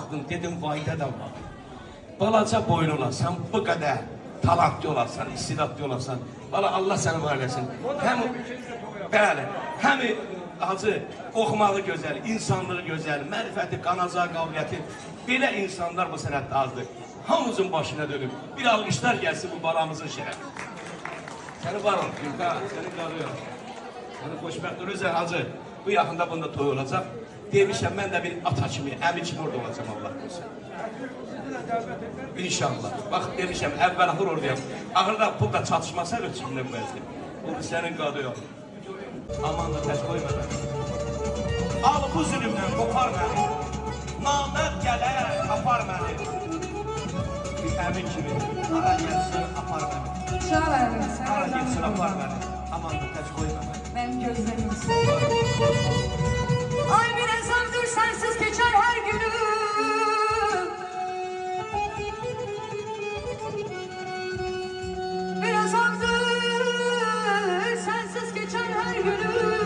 baxdım, dedim, vay dədəm bax. Balaca boyun olasan, bu qədər talantlı olasan, istidadlı olasan, bala Allah səni var eləsin. Həm, bəli, həm hacı, oxumağı gözəl, insanlığı gözəl, mərifəti, qanacağı qabiliyyəti, belə insanlar bu sənətdə azdır. Hamımızın başına dönüb, bir alqışlar gəlsin bu balamızın şərəfi. Səni var ol, Gülkan, səni qalıyor. Səni xoşbəxt olursan, hacı, bu yaxında bunda toy olacaq. Demişəm, mən də bir ata kimi, əmi kimi orada olacam, Allah olsun. İnşallah. Bax, demişəm, əvvəl axır oradayam. Axırda pul da çatışmasa ölçümdən bəzdir. Bu sənin qalıyor. Aman da tək qoyma məni. Al bu zülümdən qopar məni. Namət gələr, apar məni. Bir əmin kimi, ara gəlsin, apar məni. Sağ olun, sağ olun. Ara gəlsin, apar məni. Aman da tək qoyma məni. Benim gözlerim. Ay bir ezandır sensiz geçer her günüm. Bir ezandır sensiz geçer her günüm.